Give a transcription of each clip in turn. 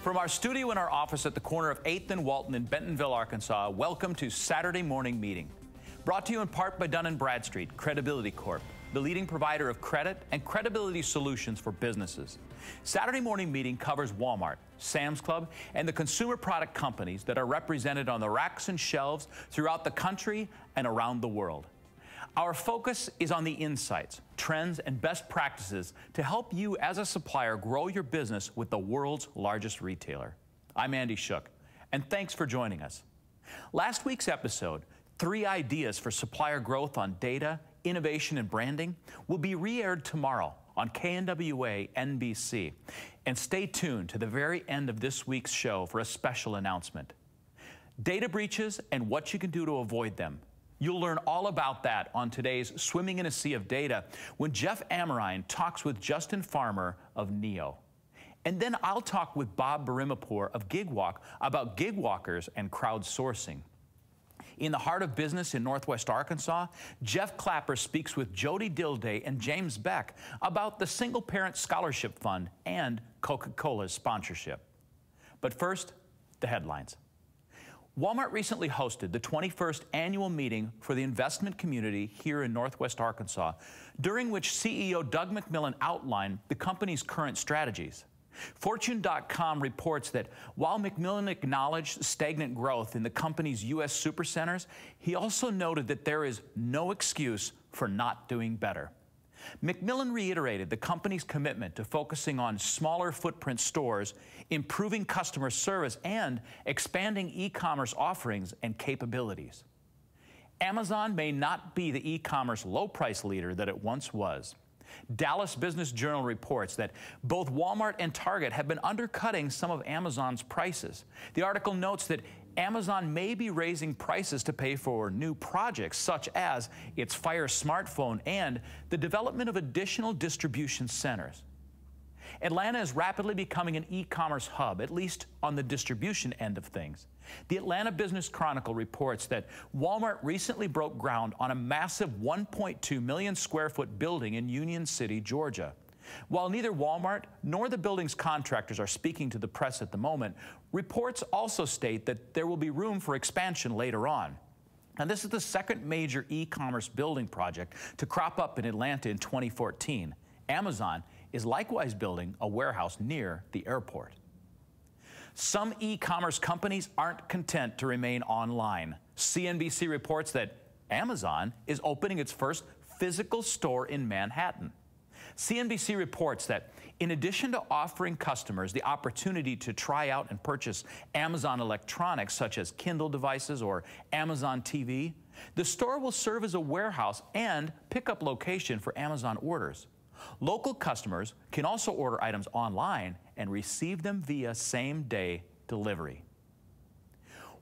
From our studio in our office at the corner of 8th and Walton in Bentonville, Arkansas, welcome to Saturday Morning Meeting. Brought to you in part by Dun & Bradstreet, Credibility Corp., the leading provider of credit and credibility solutions for businesses. Saturday Morning Meeting covers Walmart, Sam's Club, and the consumer product companies that are represented on the racks and shelves throughout the country and around the world. Our focus is on the insights, trends, and best practices to help you as a supplier grow your business with the world's largest retailer. I'm Andy Shook, and thanks for joining us. Last week's episode, 3 Ideas for Supplier Growth on Data, Innovation, and Branding, will be re-aired tomorrow on KNWA NBC. And stay tuned to the very end of this week's show for a special announcement. Data breaches and what you can do to avoid them. You'll learn all about that on today's Swimming in a Sea of Data when Jeff Amerine talks with Justin Farmer of Neo. And then I'll talk with Bob Bahramipour of Gigwalk about gigwalkers and crowdsourcing. In the heart of business in Northwest Arkansas, Jeff Clapper speaks with Jody Dilday and James Beck about the Single Parent Scholarship Fund and Coca-Cola's sponsorship. But first, the headlines. Walmart recently hosted the 21st annual meeting for the investment community here in Northwest Arkansas, during which CEO Doug McMillon outlined the company's current strategies. Fortune.com reports that while McMillon acknowledged stagnant growth in the company's U.S. supercenters, he also noted that there is no excuse for not doing better. McMillon reiterated the company's commitment to focusing on smaller footprint stores, improving customer service, and expanding e-commerce offerings and capabilities. Amazon may not be the e-commerce low-price leader that it once was. Dallas Business Journal reports that both Walmart and Target have been undercutting some of Amazon's prices. The article notes that Amazon may be raising prices to pay for new projects, such as its Fire smartphone and the development of additional distribution centers. Atlanta is rapidly becoming an e-commerce hub, at least on the distribution end of things. The Atlanta Business Chronicle reports that Walmart recently broke ground on a massive 1.2 million square foot building in Union City, Georgia. While neither Walmart nor the building's contractors are speaking to the press at the moment, reports also state that there will be room for expansion later on. And this is the second major e-commerce building project to crop up in Atlanta in 2014. Amazon is likewise building a warehouse near the airport. Some e-commerce companies aren't content to remain online. CNBC reports that Amazon is opening its first physical store in Manhattan. CNBC reports that in addition to offering customers the opportunity to try out and purchase Amazon electronics such as Kindle devices or Amazon TV, the store will serve as a warehouse and pickup location for Amazon orders. Local customers can also order items online and receive them via same-day delivery.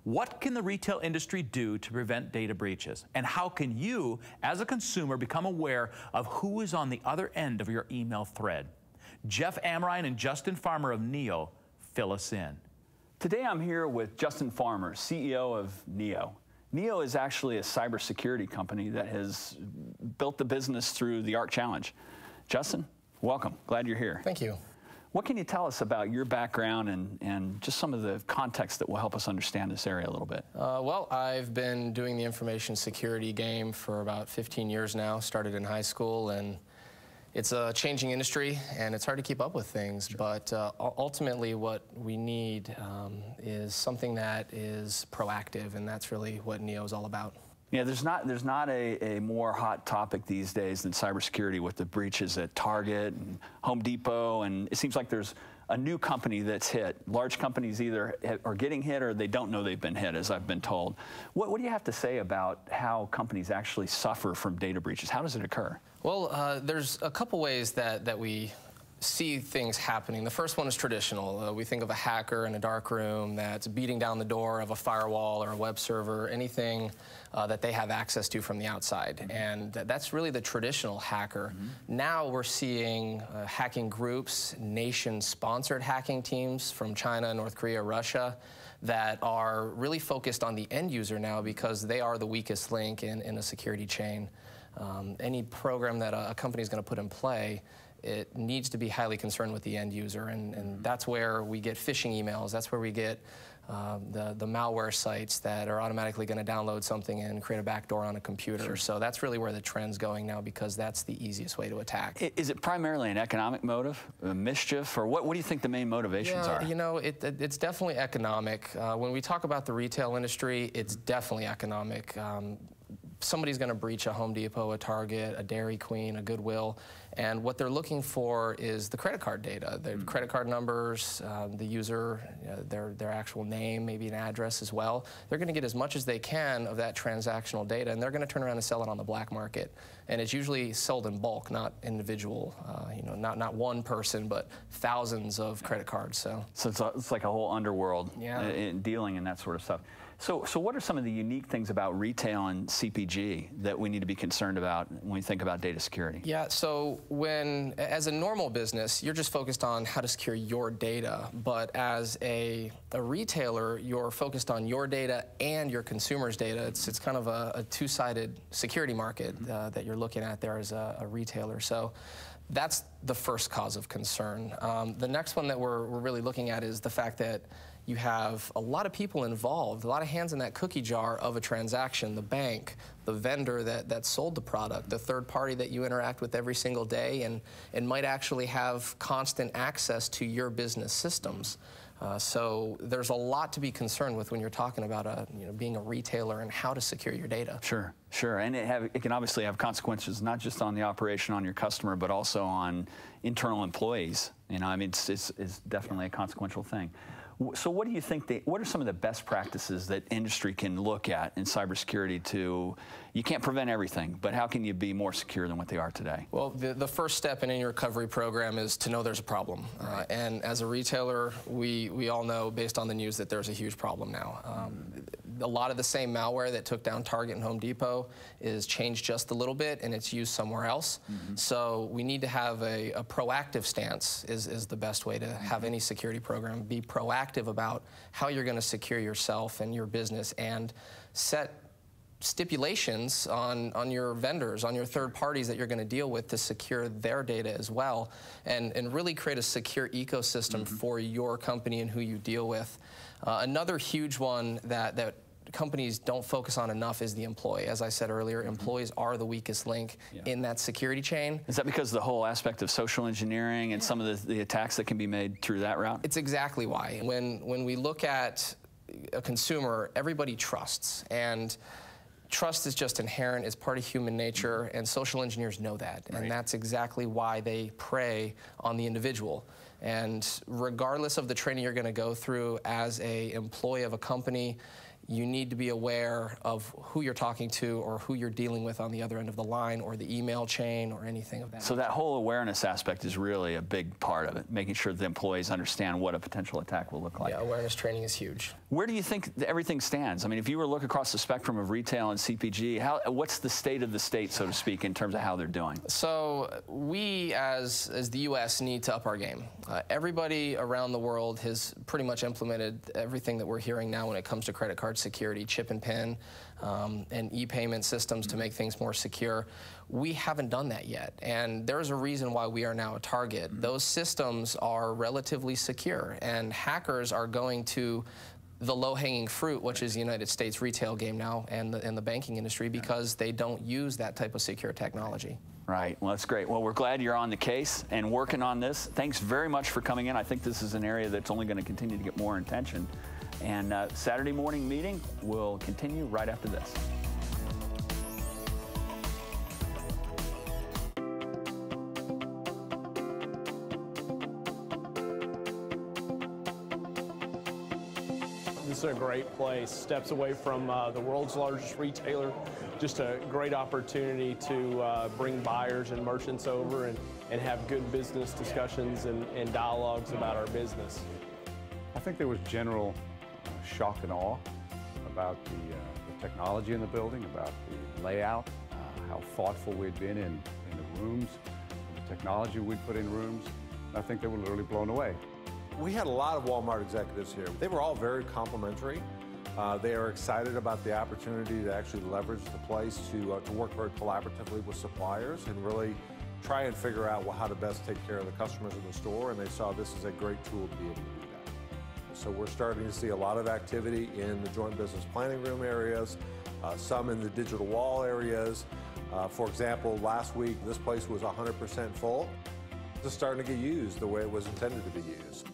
What can the retail industry do to prevent data breaches? And how can you, as a consumer, become aware of who is on the other end of your email thread? Jeff Amerine and Justin Farmer of Neo fill us in. Today I'm here with Justin Farmer, CEO of Neo. Neo is actually a cybersecurity company that has built the business through the ARC Challenge. Justin, welcome. Glad you're here. Thank you. What can you tell us about your background and just some of the context that will help us understand this area a little bit? Well, I've been doing the information security game for about 15 years now, started in high school, and it's a changing industry, and it's hard to keep up with things, sure. But ultimately what we need is something that is proactive, and that's really what Neo is all about. Yeah, there's not a more hot topic these days than cybersecurity with the breaches at Target and Home Depot, and it seems like there's a new company that's hit. Large companies either are getting hit or they don't know they've been hit, as I've been told. What do you have to say about how companies actually suffer from data breaches? How does it occur? Well, there's a couple ways that we see things happening. The first one is traditional. We think of a hacker in a dark room that's beating down the door of a firewall or a web server, anything that they have access to from the outside. Mm-hmm. And that's really the traditional hacker. Mm-hmm. Now we're seeing hacking groups, nation-sponsored hacking teams from China, North Korea, Russia, that are really focused on the end user now because they are the weakest link in a security chain. Any program that a company is going to put in play it needs to be highly concerned with the end user, and that's where we get phishing emails. That's where we get the malware sites that are automatically going to download something and create a backdoor on a computer. Sure. So that's really where the trend's going now, because that's the easiest way to attack. Is it primarily an economic motive, a mischief, or what do you think the main motivations are? You know, it's definitely economic. When we talk about the retail industry, it's definitely economic. Somebody's going to breach a Home Depot, a Target, a Dairy Queen, a Goodwill, and what they're looking for is the credit card data, their credit card numbers, the user, their actual name, maybe an address as well. They're going to get as much as they can of that transactional data, and they're going to turn around and sell it on the black market. And it's usually sold in bulk, not individual, you know, not one person, but thousands of credit cards. So it's like a whole underworld, yeah, in dealing in that sort of stuff. So what are some of the unique things about retail and CPG that we need to be concerned about when we think about data security? Yeah, so as a normal business, you're just focused on how to secure your data, but as a retailer, you're focused on your data and your consumers' data. It's kind of a two-sided security market that you're looking at there as a retailer. So that's the first cause of concern. The next one that we're really looking at is the fact that you have a lot of people involved, a lot of hands in that cookie jar of a transaction, the bank, the vendor that sold the product, the third party that you interact with every single day and might actually have constant access to your business systems. So there's a lot to be concerned with when you're talking about being a retailer and how to secure your data. Sure, sure, and it can obviously have consequences not just on the operation, on your customer, but also on internal employees. You know, I mean, it's definitely a consequential thing. So what do you think, what are some of the best practices that industry can look at in cybersecurity to, you can't prevent everything, but how can you be more secure than what they are today? Well, the first step in any recovery program is to know there's a problem. Right. And as a retailer, we all know based on the news that there's a huge problem now. A lot of the same malware that took down Target and Home Depot is changed just a little bit and it's used somewhere else. So we need to have a proactive stance is the best way to have any security program. Be proactive about how you're going to secure yourself and your business and set stipulations on your vendors, on your third parties that you're going to deal with to secure their data as well, and really create a secure ecosystem for your company and who you deal with. Another huge one that companies don't focus on enough is the employee. As I said earlier, employees are the weakest link in that security chain. Is that because of the whole aspect of social engineering and some of the attacks that can be made through that route? It's exactly why. When we look at a consumer, everybody trusts, and trust is just inherent, it's part of human nature, and social engineers know that. Right. And that's exactly why they prey on the individual. And regardless of the training you're going to go through as an employee of a company, you need to be aware of who you're talking to or who you're dealing with on the other end of the line or the email chain or anything of that So nature. That whole awareness aspect is really a big part of it, making sure the employees understand what a potential attack will look like. Yeah, awareness training is huge. Where do you think everything stands? I mean, if you were to look across the spectrum of retail and CPG, what's the state of the state, so to speak, in terms of how they're doing? So we, as the U.S., need to up our game. Everybody around the world has pretty much implemented everything that we're hearing now when it comes to credit card security, chip and PIN, and e-payment systems to make things more secure. We haven't done that yet, and there's a reason why we are now a target. Those systems are relatively secure, and hackers are going to the low-hanging fruit, which is the United States retail game now and the banking industry, because they don't use that type of secure technology. Right. Well, that's great. Well, we're glad you're on the case and working on this. Thanks very much for coming in. I think this is an area that's only going to continue to get more attention. And Saturday morning meeting will continue right after this. This is a great place, steps away from the world's largest retailer. Just a great opportunity to bring buyers and merchants over and have good business discussions and dialogues about our business. I think there was general shock and awe about the technology in the building, about the layout, how thoughtful we'd been in the rooms, the technology we'd put in rooms. I think they were literally blown away. We had a lot of Walmart executives here. They were all very complimentary. They are excited about the opportunity to actually leverage the place to work very collaboratively with suppliers and really try and figure out how to best take care of the customers in the store, and they saw this as a great tool to be able to do that. So we're starting to see a lot of activity in the joint business planning room areas, some in the digital wall areas. For example, last week, this place was 100% full. It's starting to get used the way it was intended to be used.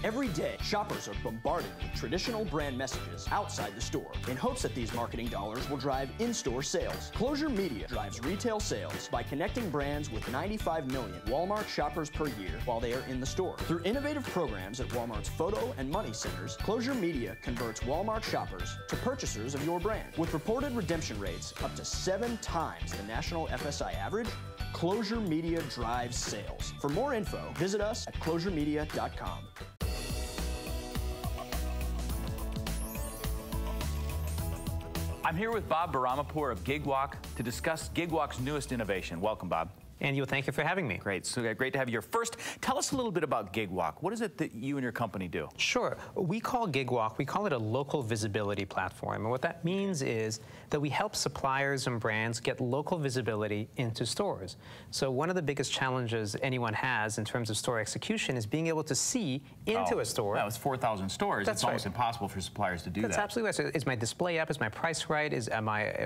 Every day, shoppers are bombarded with traditional brand messages outside the store in hopes that these marketing dollars will drive in-store sales. Closure Media drives retail sales by connecting brands with 95 million Walmart shoppers per year while they are in the store. Through innovative programs at Walmart's photo and money centers, Closure Media converts Walmart shoppers to purchasers of your brand. With reported redemption rates up to 7 times the national FSI average, Closure Media drives sales. For more info, visit us at closuremedia.com. I'm here with Bob Bahramipour of Gigwalk to discuss Gigwalk's newest innovation. Welcome, Bob. And thank you for having me. Great. So great to have you here. First, tell us a little bit about Gigwalk. What is it that you and your company do? Sure. We call Gigwalk, we call it a local visibility platform. And what that means is that we help suppliers and brands get local visibility into stores. So one of the biggest challenges anyone has in terms of store execution is being able to see into a store. That was 4,000 stores. That's it's almost impossible for suppliers to do that. That's absolutely right. So is my display up? Is my price right?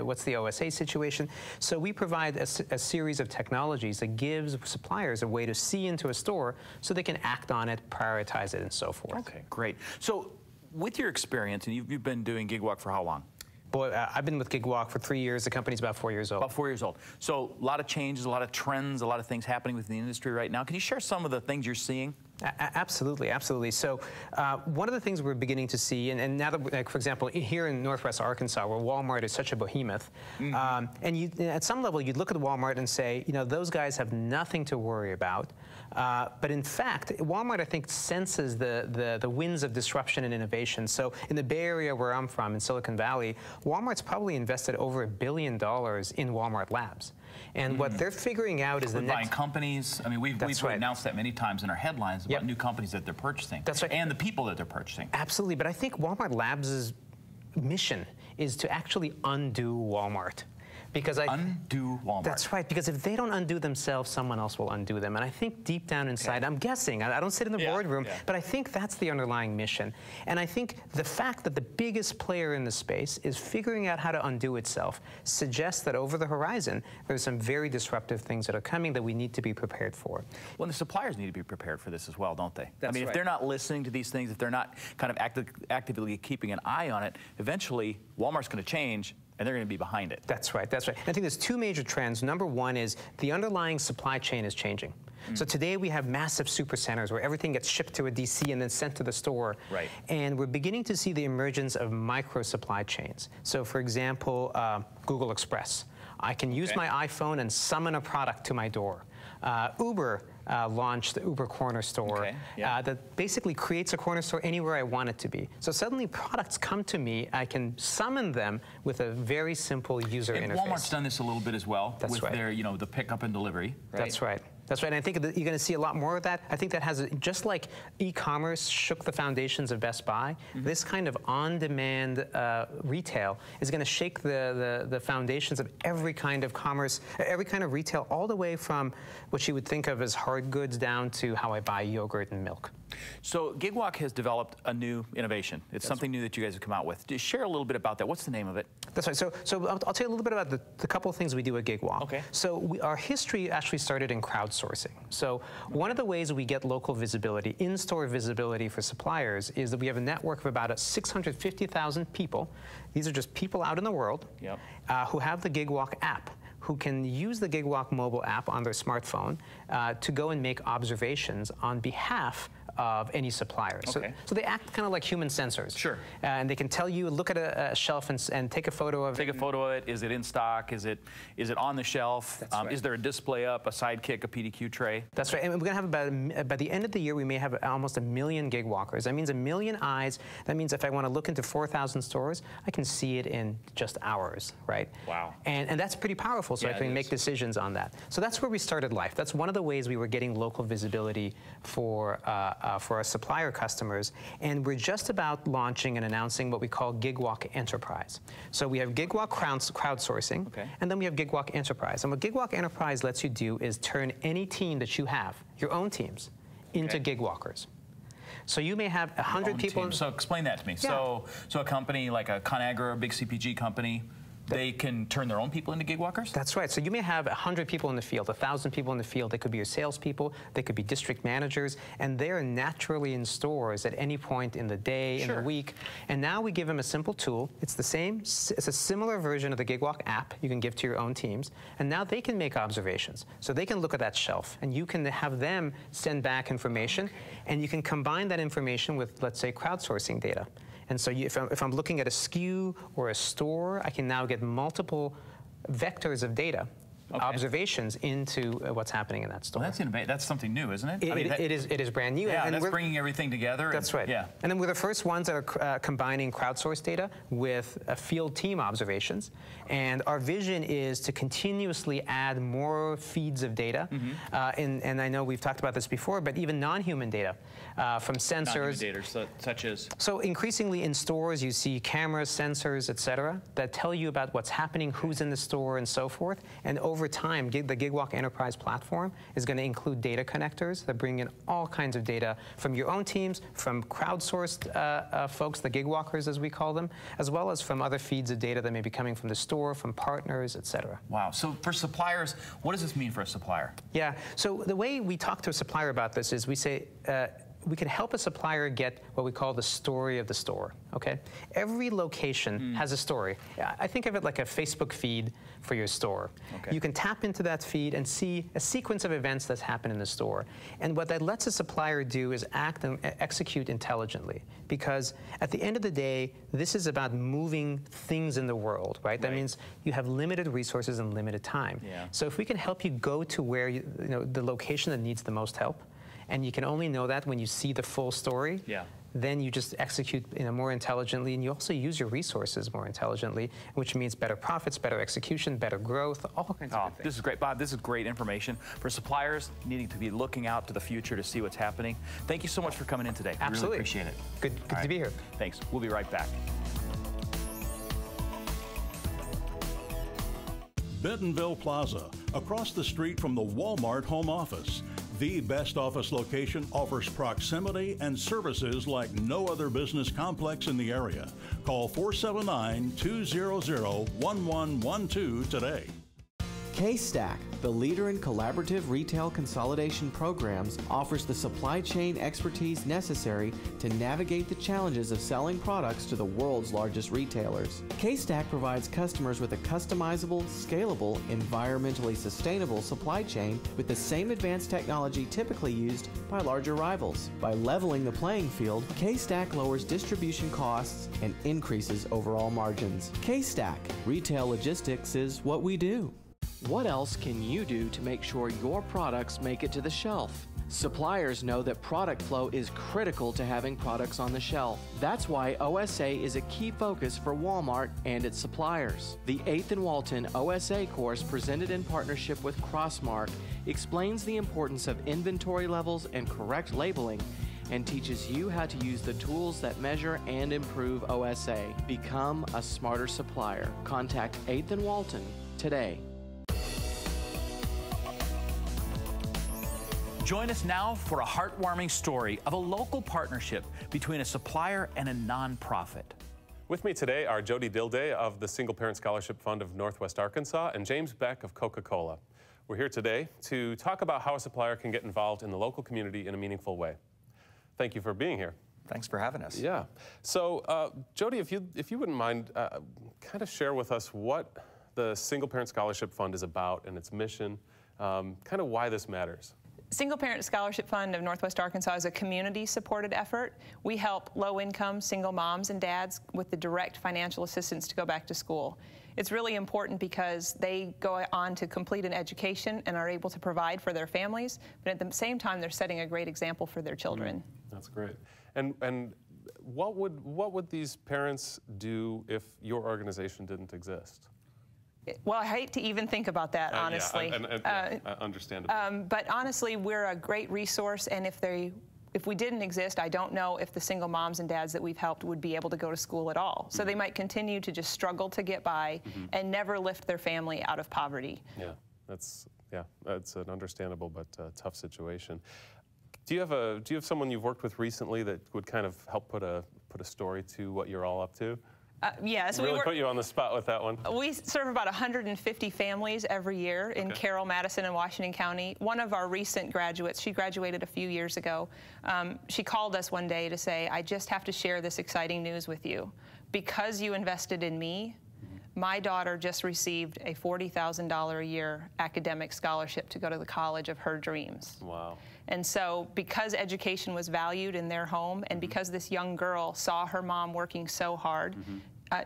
What's the OSA situation? So we provide a series of technologies that gives suppliers a way to see into a store so they can act on it, prioritize it, and so forth. Okay, great. So with your experience, and you've been doing Gigwalk for how long? Boy, I've been with Gigwalk for 3 years. The company's about 4 years old. About 4 years old. So a lot of changes, a lot of trends, a lot of things happening within the industry right now. Can you share some of the things you're seeing? Absolutely, absolutely. So one of the things we're beginning to see, and now that, like, for example, here in Northwest Arkansas, where Walmart is such a behemoth, and at some level you'd look at Walmart and say, you know, those guys have nothing to worry about. But in fact, Walmart, I think, senses the winds of disruption and innovation. So in the Bay Area where I'm from, in Silicon Valley, Walmart's probably invested over $1 billion in Walmart Labs. And what they're figuring out is buying companies. I mean, we've announced that many times in our headlines about new companies that they're purchasing. That's right. And the people that they're purchasing. Absolutely. But I think Walmart Labs' mission is to actually undo Walmart. Because undo Walmart. That's right, because if they don't undo themselves, someone else will undo them. And I think deep down inside, I'm guessing, I don't sit in the boardroom, but I think that's the underlying mission. And I think the fact that the biggest player in the space is figuring out how to undo itself suggests that over the horizon, there's some very disruptive things that are coming that we need to be prepared for. Well, the suppliers need to be prepared for this as well, don't they? That's I mean, if they're not listening to these things, if they're not kind of actively keeping an eye on it, eventually Walmart's going to change, and they're going to be behind it. That's right, that's right. I think there's two major trends. Number one is the underlying supply chain is changing. So today we have massive supercenters where everything gets shipped to a DC and then sent to the store. Right. And we're beginning to see the emergence of micro supply chains. So for example, Google Express. I can use my iPhone and summon a product to my door. Uber launched the Uber Corner Store that basically creates a corner store anywhere I want it to be. So suddenly products come to me, I can summon them with a very simple user interface. Walmart's done this a little bit as well with their, you know, the pickup and delivery. Right? That's right. That's right, and I think that you're going to see a lot more of that. I think that has, just like e-commerce shook the foundations of Best Buy, this kind of on-demand retail is going to shake the foundations of every kind of commerce, every kind of retail, all the way from what you would think of as hard goods down to how I buy yogurt and milk. So Gigwalk has developed a new innovation. It's something new that you guys have come out with. Just share a little bit about that. What's the name of it? That's right. So I'll tell you a little bit about the couple of things we do at Gigwalk. Okay. So our history actually started in crowdsourcing. So one of the ways we get local visibility, in-store visibility for suppliers, is that we have a network of about 650,000 people. These are just people out in the world who have the Gigwalk app, who can use the Gigwalk mobile app on their smartphone to go and make observations on behalf of any supplier. Okay. So they act kind of like human sensors. Sure. And they can tell you, look at a shelf and take a photo of it. Take a photo of it. Is it in stock? Is it on the shelf? That's right. Is there a display up, a sidekick, a PDQ tray? That's right. And we're going to have by the end of the year, we may have almost 1 million Gigwalkers. That means 1 million eyes. That means if I want to look into 4,000 stores, I can see it in just hours, right? Wow. And that's pretty powerful, so I can make decisions on that. So that's where we started life. That's one of the ways we were getting local visibility for for our supplier customers, and we're just about launching and announcing what we call Gigwalk Enterprise. So we have Gigwalk Crowdsourcing, and then we have Gigwalk Enterprise. And what Gigwalk Enterprise lets you do is turn any team that you have, your own teams, into Gigwalkers. So you may have 100 people. So explain that to me. Yeah. So a company like a ConAgra, a big CPG company, they can turn their own people into Gigwalkers? That's right. So you may have 100 people in the field, 1,000 people in the field. They could be your salespeople. They could be district managers. And they're naturally in stores at any point in the day, in the week. And now we give them a simple tool. It's the same. It's a similar version of the Gigwalk app you can give to your own teams. And now they can make observations. So they can look at that shelf. And you can have them send back information. And you can combine that information with, let's say, crowdsourcing data. And so if I'm looking at a SKU or a store, I can now get multiple vectors of data, observations into what's happening in that store. Well, that's something new, isn't it? It is brand new. Yeah, and that's bringing everything together. That's right. Yeah. And then we're the first ones that are combining crowdsourced data with field team observations. And our vision is to continuously add more feeds of data. And I know we've talked about this before, but even non-human data from sensors. Non-human data, such as? So increasingly in stores, you see cameras, sensors, et cetera, that tell you about what's happening, who's in the store, and so forth. And over time, the Gigwalk Enterprise platform is going to include data connectors that bring in all kinds of data from your own teams, from crowdsourced folks, the Gigwalkers as we call them, as well as from other feeds of data that may be coming from the store, from partners, et cetera. Wow. So for suppliers, what does this mean for a supplier? Yeah. So the way we talk to a supplier about this is we say, we can help a supplier get what we call the story of the store, okay? Every location has a story. I think of it like a Facebook feed for your store. You can tap into that feed and see a sequence of events that's happened in the store. And what that lets a supplier do is act and execute intelligently, because at the end of the day, this is about moving things in the world, right? That means you have limited resources and limited time. So if we can help you go to where, the location that needs the most help, and you can only know that when you see the full story, then you just execute more intelligently, and you also use your resources more intelligently, which means better profits, better execution, better growth, all kinds of things. This is great, Bob. This is great information for suppliers needing to be looking out to the future to see what's happening. Thank you so much for coming in today. Absolutely. We really appreciate it. Good to be here. Thanks. We'll be right back. Bentonville Plaza, across the street from the Walmart home office. The best office location offers proximity and services like no other business complex in the area. Call 479-200-1112 today. K-Stack, the leader in collaborative retail consolidation programs, offers the supply chain expertise necessary to navigate the challenges of selling products to the world's largest retailers. K-Stack provides customers with a customizable, scalable, environmentally sustainable supply chain with the same advanced technology typically used by larger rivals. By leveling the playing field, K-Stack lowers distribution costs and increases overall margins. K-Stack, retail logistics is what we do. What else can you do to make sure your products make it to the shelf? Suppliers know that product flow is critical to having products on the shelf. That's why OSA is a key focus for Walmart and its suppliers. The 8th and Walton OSA course, presented in partnership with Crossmark, explains the importance of inventory levels and correct labeling, and teaches you how to use the tools that measure and improve OSA. Become a smarter supplier. Contact 8th and Walton today. Join us now for a heartwarming story of a local partnership between a supplier and a nonprofit. With me today are Jody Dilday of the Single Parent Scholarship Fund of Northwest Arkansas and James Beck of Coca-Cola. We're here today to talk about how a supplier can get involved in the local community in a meaningful way. Thank you for being here. Thanks for having us. Yeah. So, Jody, if you wouldn't mind, kind of share with us what the Single Parent Scholarship Fund is about and its mission, kind of why this matters. Single Parent Scholarship Fund of Northwest Arkansas is a community-supported effort. We help low-income single moms and dads with the direct financial assistance to go back to school. It's really important because they go on to complete an education and are able to provide for their families, but at the same time, they're setting a great example for their children. That's great. And what would these parents do if your organization didn't exist? Well, I hate to even think about that, honestly. Understandable. But honestly, we're a great resource, and if they if we didn't exist, I don't know if the single moms and dads that we've helped would be able to go to school at all. So they might continue to just struggle to get by and never lift their family out of poverty. Yeah, that's an understandable but tough situation. Do you have someone you've worked with recently that would kind of help put a story to what you're all up to? Yes, really put you on the spot with that one. We serve about 150 families every year in Carroll, Madison, and Washington County. One of our recent graduates, she graduated a few years ago, she called us one day to say, I just have to share this exciting news with you. Because you invested in me, my daughter just received a $40,000 a year academic scholarship to go to the college of her dreams. Wow. And so because education was valued in their home and because this young girl saw her mom working so hard,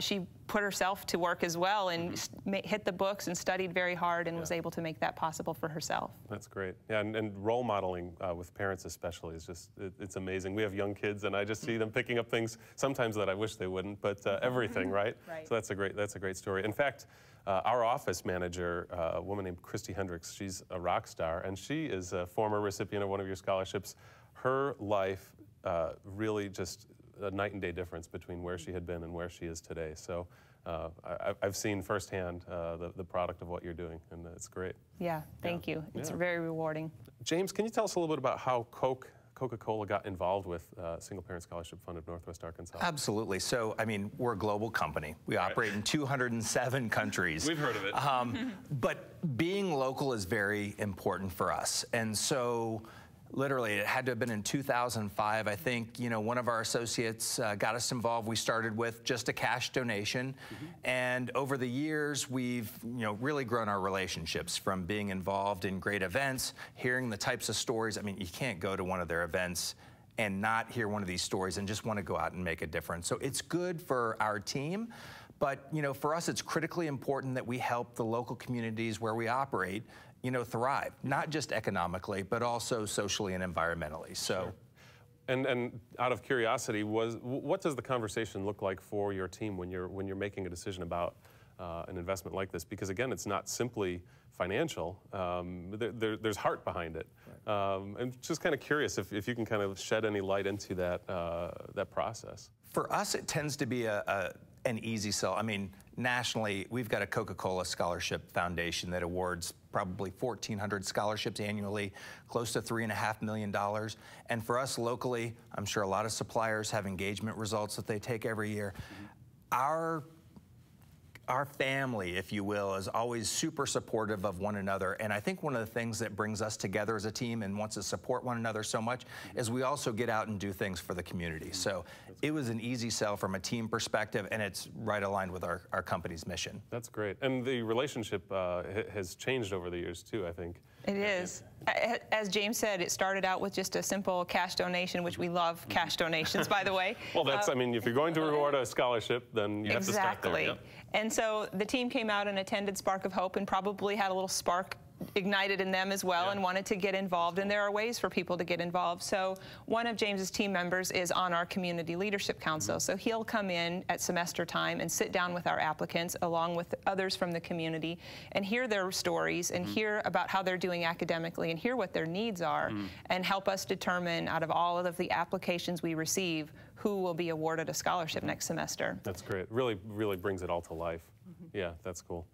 she put herself to work as well and hit the books and studied very hard and was able to make that possible for herself. That's great. Yeah, and role modeling with parents especially is just, it's amazing. We have young kids and I just see them picking up things sometimes that I wish they wouldn't, but everything, right? So that's a great story. In fact, our office manager, a woman named Christy Hendricks, she's a rock star and she is a former recipient of one of your scholarships. Her life really just a night and day difference between where she had been and where she is today. So I've seen firsthand the product of what you're doing, and it's great. Yeah, thank you. It's very rewarding. James, can you tell us a little bit about how Coca-Cola got involved with Single Parent Scholarship Fund of Northwest Arkansas? Absolutely. So, I mean, we're a global company. We operate in 207 countries. We've heard of it. But being local is very important for us. And so, literally, it had to have been in 2005. I think, you know, one of our associates got us involved. We started with just a cash donation. And over the years, we've, you know, really grown our relationships from being involved in great events, hearing the types of stories. I mean, you can't go to one of their events and not hear one of these stories and just want to go out and make a difference. So it's good for our team. But, you know, for us, it's critically important that we help the local communities where we operate, you know, thrive, not just economically, but also socially and environmentally. So, and out of curiosity, what does the conversation look like for your team when you're making a decision about an investment like this? Because again, it's not simply financial. There's heart behind it. And just kind of curious if you can kind of shed any light into that process. For us, it tends to be an easy sell. I mean, nationally, we've got a Coca-Cola Scholarship Foundation that awards probably 1,400 scholarships annually, close to $3.5 million. And for us locally, I'm sure a lot of suppliers have engagement results that they take every year. Our family, if you will, is always super supportive of one another. And I think one of the things that brings us together as a team and wants to support one another so much is we also get out and do things for the community. So it was an easy sell from a team perspective, and it's right aligned with our company's mission. That's great. And the relationship has changed over the years, too, I think. It is. As James said, it started out with just a simple cash donation, which we love cash donations, by the way. Well, that's, I mean, if you're going to reward a scholarship, then you have to start there. Exactly. And so the team came out and attended Spark of Hope and probably had a little spark ignited in them as well and wanted to get involved. And there are ways for people to get involved. So one of James's team members is on our Community Leadership Council. So he'll come in at semester time and sit down with our applicants along with others from the community and hear their stories and hear about how they're doing academically and hear what their needs are and help us determine out of all of the applications we receive who will be awarded a scholarship next semester. That's great. Really brings it all to life. Yeah, that's cool.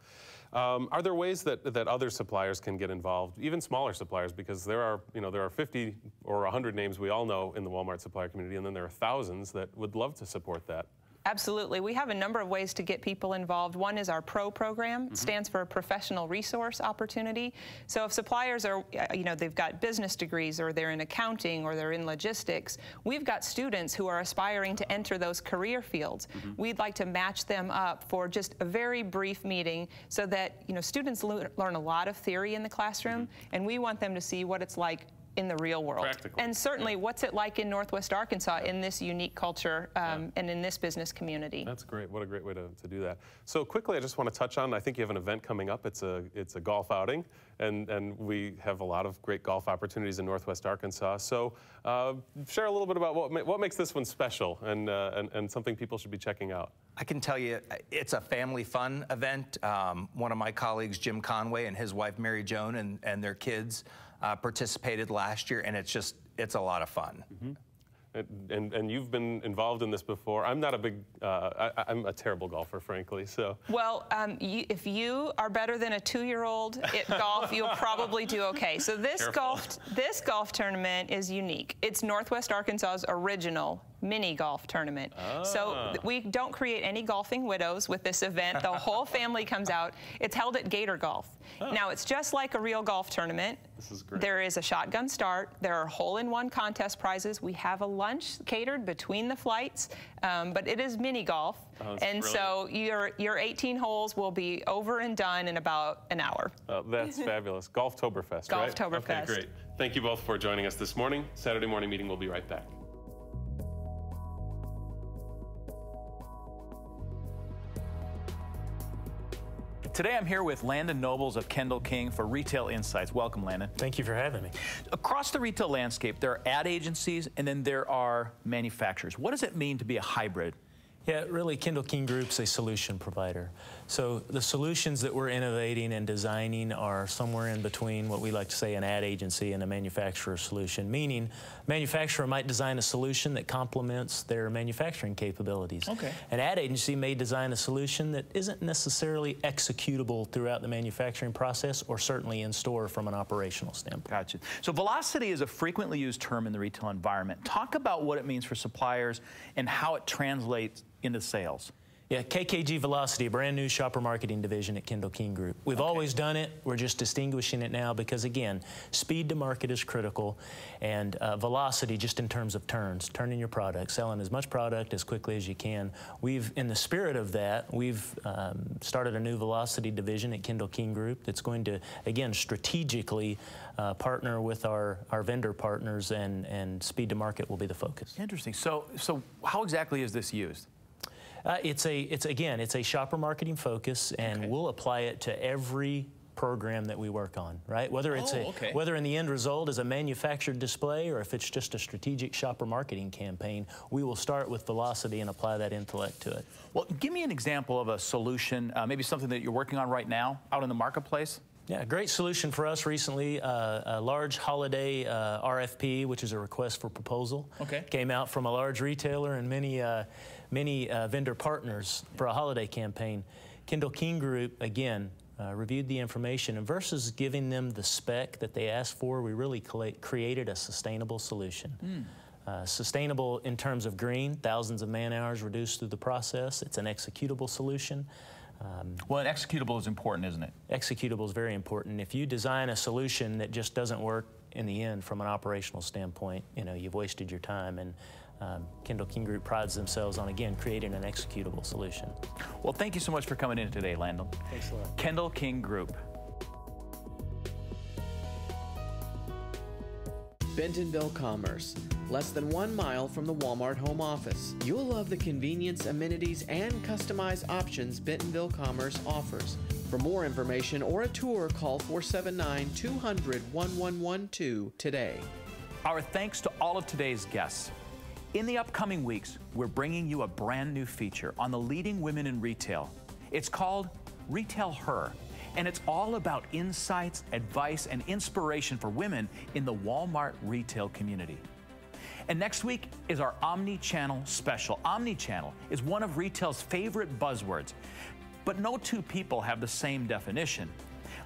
Are there ways that other suppliers can get involved, even smaller suppliers, because there are 50 or 100 names we all know in the Walmart supplier community, and then there are thousands that would love to support that? Absolutely. We have a number of ways to get people involved. One is our PRO program. It stands for Professional Resource Opportunity. So if suppliers are, they've got business degrees or they're in accounting or they're in logistics, we've got students who are aspiring to enter those career fields. We'd like to match them up for just a very brief meeting so that, students learn a lot of theory in the classroom, and we want them to see what it's like in the real world. Practical. And certainly what's it like in Northwest Arkansas in this unique culture and in this business community. That's great. What a great way to do that. So quickly, I just want to touch on, I think you have an event coming up. It's a golf outing, and we have a lot of great golf opportunities in Northwest Arkansas. So share a little bit about what makes this one special and something people should be checking out. I can tell you it's a family fun event. One of my colleagues, Jim Conway, and his wife, Mary Joan, and their kids participated last year, and it's a lot of fun. Mm-hmm. And you've been involved in this before. I'm not a big, I'm a terrible golfer, frankly, so. Well, if you are better than a 2-year-old at golf, you'll probably do okay. So this golf tournament is unique. It's Northwest Arkansas's original mini golf tournament. Oh. So we don't create any golfing widows with this event. The whole family comes out. It's held at Gator Golf. Oh. Now, it's just like a real golf tournament. This is great. There is a shotgun start. There are hole-in-one contest prizes. We have a lunch catered between the flights, but it is mini golf. Oh, and so your 18 holes will be over and done in about an hour. Oh, that's fabulous. Golftoberfest, right? Golftoberfest. Okay, great. Thank you both for joining us this morning. Saturday morning meeting, we'll be right back. Today I'm here with Landon Nobles of Kendal King for Retail Insights. Welcome, Landon. Thank you for having me. Across the retail landscape, there are ad agencies and then there are manufacturers. What does it mean to be a hybrid? Yeah, really, Kendal King Group's a solution provider. So the solutions that we're innovating and designing are somewhere in between what we like to say an ad agency and a manufacturer solution, meaning a manufacturer might design a solution that complements their manufacturing capabilities. Okay. An ad agency may design a solution that isn't necessarily executable throughout the manufacturing process or certainly in store from an operational standpoint. Gotcha. So velocity is a frequently used term in the retail environment. Talk about what it means for suppliers and how it translates into sales. Yeah, KKG Velocity, a brand new shopper marketing division at Kendal King Group. We've always done it. We're just distinguishing it now because, again, speed to market is critical, and velocity just in terms of turns, turning your product, selling as much product as quickly as you can. We've, in the spirit of that, we've started a new velocity division at Kendal King Group that's going to, again, strategically partner with our vendor partners, and speed to market will be the focus. Interesting. So how exactly is this used? It's a shopper marketing focus, and we'll apply it to every program that we work on, right? Whether it's whether in the end result is a manufactured display or if it's just a strategic shopper marketing campaign, we will start with velocity and apply that intellect to it. Well, give me an example of a solution, maybe something that you're working on right now out in the marketplace. Yeah, a great solution for us recently, a large holiday RFP, which is a request for proposal, came out from a large retailer and many vendor partners for a holiday campaign. Kendal King Group, again, reviewed the information, and versus giving them the spec that they asked for, we really created a sustainable solution. Sustainable in terms of green, thousands of man-hours reduced through the process. It's an executable solution. Well, an executable is important, isn't it? Executable is very important. If you design a solution that just doesn't work in the end from an operational standpoint, you know, you've wasted your time, and Kendal King Group prides themselves on, again, creating an executable solution. Well, thank you so much for coming in today, Landon. Thanks a lot. Kendal King Group. Bentonville Commerce, less than 1 mile from the Walmart home office. You'll love the convenience, amenities, and customized options Bentonville Commerce offers. For more information or a tour, call 479-200-1112 today. Our thanks to all of today's guests. In the upcoming weeks, we're bringing you a brand new feature on the leading women in retail. It's called Retail Her, and it's all about insights, advice, and inspiration for women in the Walmart retail community. And next week is our Omni-Channel special. Omni-Channel is one of retail's favorite buzzwords, but no two people have the same definition.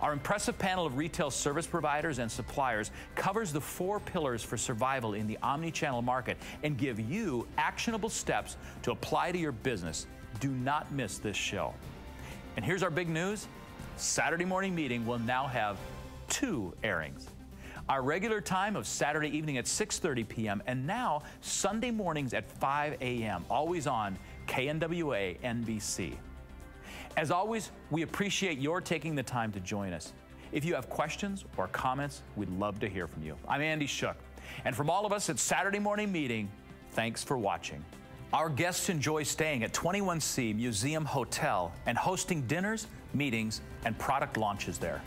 Our impressive panel of retail service providers and suppliers covers the 4 pillars for survival in the omni-channel market and give you actionable steps to apply to your business. Do not miss this show. And here's our big news. Saturday morning meeting will now have 2 airings. Our regular time of Saturday evening at 6:30 p.m. and now Sunday mornings at 5 a.m. always on KNWA NBC. As always, we appreciate your taking the time to join us. If you have questions or comments, we'd love to hear from you. I'm Andy Shook, and from all of us at Saturday Morning Meeting, thanks for watching. Our guests enjoy staying at 21C Museum Hotel and hosting dinners, meetings, and product launches there.